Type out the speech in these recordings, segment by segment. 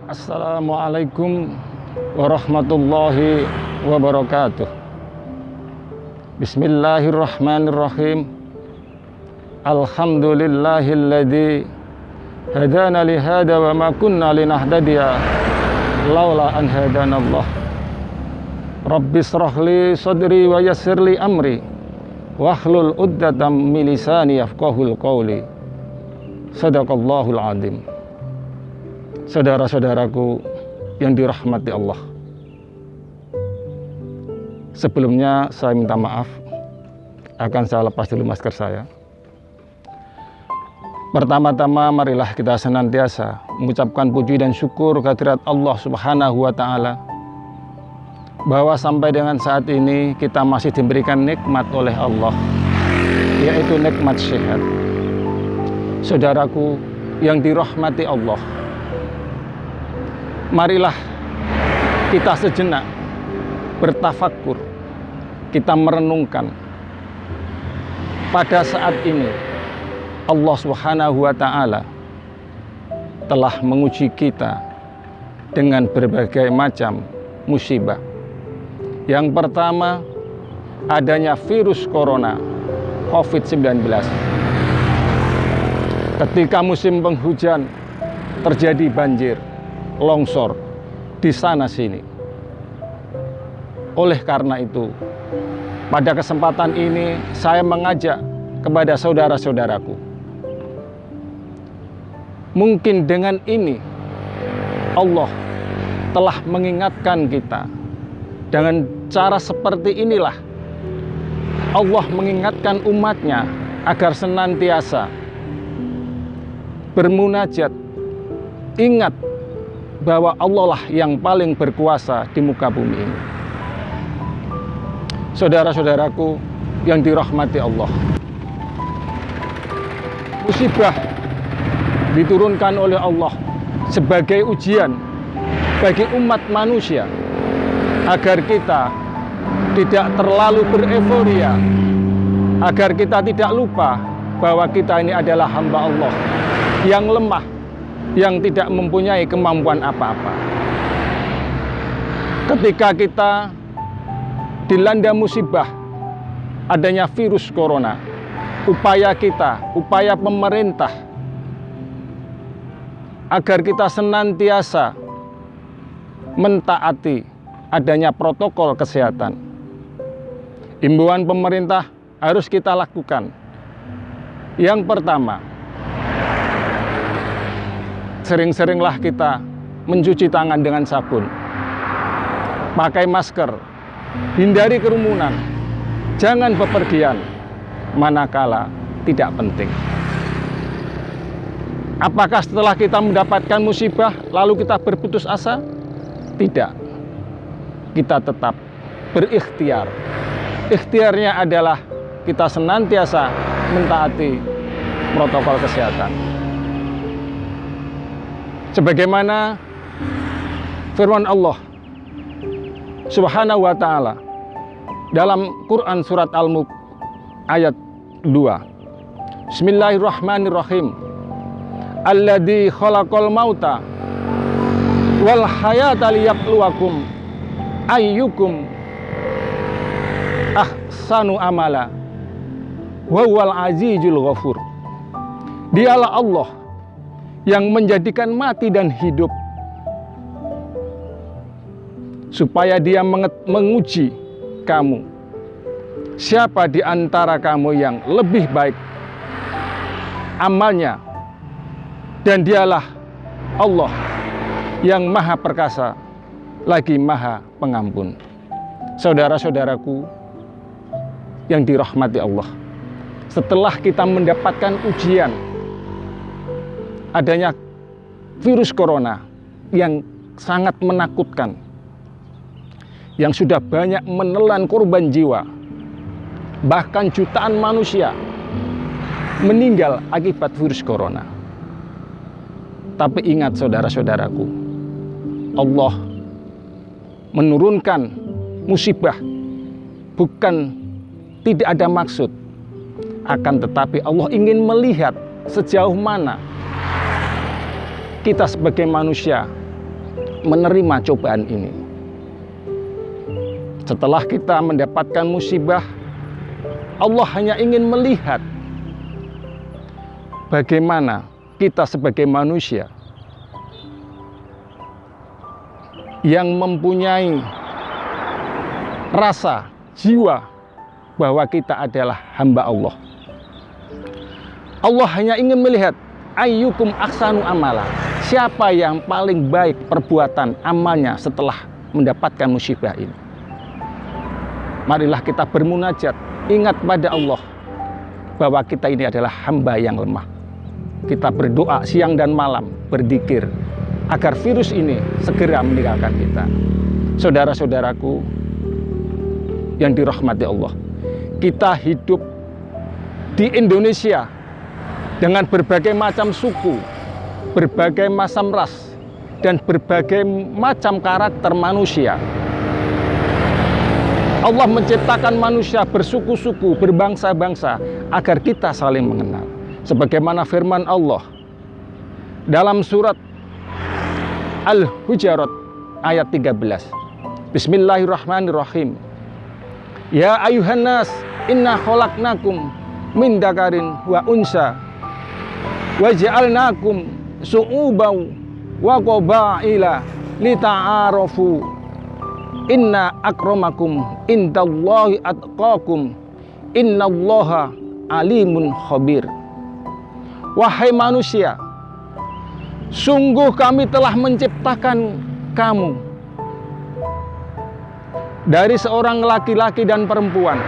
Assalamualaikum warahmatullahi wabarakatuh. Bismillahirrahmanirrahim. Alhamdulillahilladzi hadana lihada wa ma kunna linahtadiya laula an hadanallah. Rabbi shrah li sadri wa yassir li amri wahlul 'uqdatam min lisani yafqahul qawli. Shadaqallahul azim. Saudara-saudaraku yang dirahmati Allah, sebelumnya saya minta maaf, akan saya lepas dulu masker saya. Pertama-tama marilah kita senantiasa mengucapkan puji dan syukur kehadirat Allah Subhanahu wa Ta'ala, bahwa sampai dengan saat ini kita masih diberikan nikmat oleh Allah, yaitu nikmat sehat. Saudaraku yang dirahmati Allah, marilah kita sejenak bertafakur, kita merenungkan pada saat ini Allah Subhanahu wa Ta'ala telah menguji kita dengan berbagai macam musibah. Yang pertama, adanya virus corona COVID-19. Ketika musim penghujan terjadi banjir, longsor di sana sini. Oleh karena itu, pada kesempatan ini saya mengajak kepada saudara-saudaraku, mungkin dengan ini Allah telah mengingatkan kita. Dengan cara seperti inilah Allah mengingatkan umatnya agar senantiasa bermunajat, ingat bahwa Allah lah yang paling berkuasa di muka bumi ini. Saudara-saudaraku yang dirahmati Allah, musibah diturunkan oleh Allah sebagai ujian bagi umat manusia, agar kita tidak terlalu bereforia, agar kita tidak lupa bahwa kita ini adalah hamba Allah yang lemah, yang tidak mempunyai kemampuan apa-apa. Ketika kita dilanda musibah adanya virus corona, upaya kita, upaya pemerintah agar kita senantiasa mentaati adanya protokol kesehatan. Himbauan pemerintah harus kita lakukan. Yang pertama, sering-seringlah kita mencuci tangan dengan sabun, pakai masker, hindari kerumunan, jangan bepergian manakala tidak penting. Apakah setelah kita mendapatkan musibah lalu kita berputus asa? Tidak. Kita tetap berikhtiar. Ikhtiarnya adalah kita senantiasa mentaati protokol kesehatan. Sebagaimana firman Allah Subhanahu wa Ta'ala dalam Quran surat Al-Mulk ayat 2. Bismillahirrahmanirrahim. Alladzi khalaqal mauta wal hayata liyabluwakum ayyukum ahsanu amala wa huwal azizul ghafur. Dialah Allah yang menjadikan mati dan hidup, supaya Dia menguji kamu, siapa di antara kamu yang lebih baik amalnya, dan Dialah Allah yang maha perkasa lagi maha pengampun. Saudara-saudaraku yang dirahmati Allah, setelah kita mendapatkan ujian adanya virus corona yang sangat menakutkan, yang sudah banyak menelan korban jiwa, bahkan jutaan manusia meninggal akibat virus corona. Tapi ingat saudara-saudaraku, Allah menurunkan musibah bukan tidak ada maksud, akan tetapi Allah ingin melihat sejauh mana kita sebagai manusia menerima cobaan ini. Setelah kita mendapatkan musibah, Allah hanya ingin melihat bagaimana kita sebagai manusia yang mempunyai rasa jiwa bahwa kita adalah hamba Allah. Allah hanya ingin melihat ayyukum ahsanu amala, siapa yang paling baik perbuatan amalnya setelah mendapatkan musibah ini. Marilah kita bermunajat, ingat pada Allah bahwa kita ini adalah hamba yang lemah. Kita berdoa siang dan malam, berzikir agar virus ini segera meninggalkan kita. Saudara-saudaraku yang dirahmati Allah, kita hidup di Indonesia dengan berbagai macam suku, berbagai macam ras, dan berbagai macam karakter manusia. Allah menciptakan manusia bersuku-suku, berbangsa-bangsa agar kita saling mengenal. Sebagaimana firman Allah dalam surat Al-Hujurat ayat 13. Bismillahirrahmanirrahim. Ya ayuhan nas, inna khalaqnakum min dzakarin wa unsa wa ja'alnakum su'uban wa qabaila lita'arafu. Inna akramakum indallahi atqakum, innallaha alimun khabir. Wahai manusia, sungguh kami telah menciptakan kamu dari seorang laki-laki dan perempuan.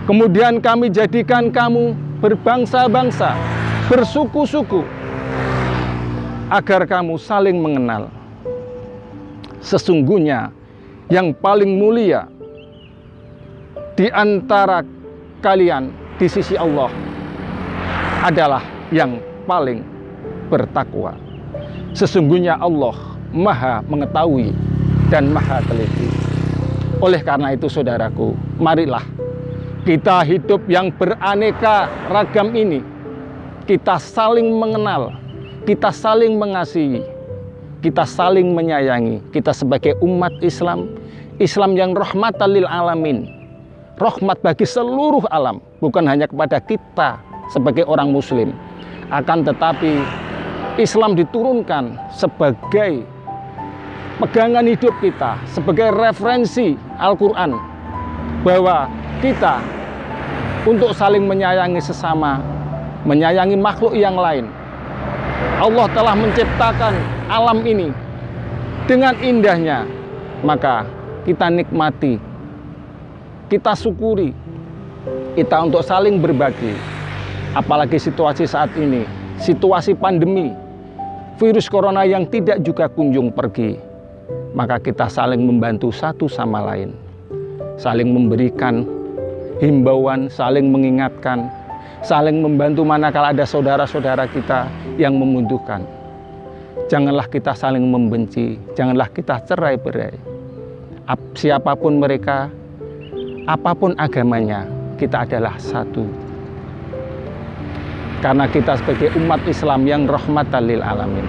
Kemudian kami jadikan kamu berbangsa-bangsa, bersuku-suku, agar kamu saling mengenal. Sesungguhnya yang paling mulia di antara kalian di sisi Allah adalah yang paling bertakwa. Sesungguhnya Allah Maha mengetahui dan Maha teliti. Oleh karena itu saudaraku, marilah kita hidup yang beraneka ragam ini. Kita saling mengenal, kita saling mengasihi, kita saling menyayangi. Kita sebagai umat Islam, Islam yang rahmatan lil alamin, rahmat bagi seluruh alam, bukan hanya kepada kita sebagai orang muslim, akan tetapi Islam diturunkan sebagai pegangan hidup kita, sebagai referensi Al-Quran, bahwa kita untuk saling menyayangi sesama, menyayangi makhluk yang lain. Allah telah menciptakan alam ini dengan indahnya, maka kita nikmati, kita syukuri, kita untuk saling berbagi. Apalagi situasi saat ini, situasi pandemi, virus corona yang tidak juga kunjung pergi, maka kita saling membantu satu sama lain, saling memberikan himbauan, saling mengingatkan, saling membantu manakala ada saudara-saudara kita yang membutuhkan. Janganlah kita saling membenci, janganlah kita cerai-berai. Siapapun mereka, apapun agamanya, kita adalah satu. Karena kita sebagai umat Islam yang rahmatan lil alamin.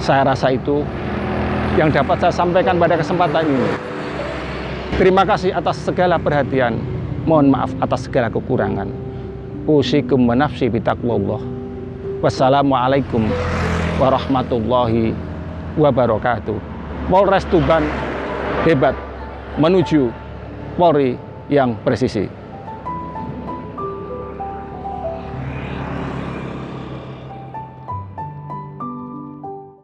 Saya rasa itu yang dapat saya sampaikan pada kesempatan ini. Terima kasih atas segala perhatian. Mohon maaf atas segala kekurangan. Usikum wa nafsi bitaqwallah. Wassalamualaikum warahmatullahi wabarakatuh. Polres Tuban hebat menuju Polri yang presisi.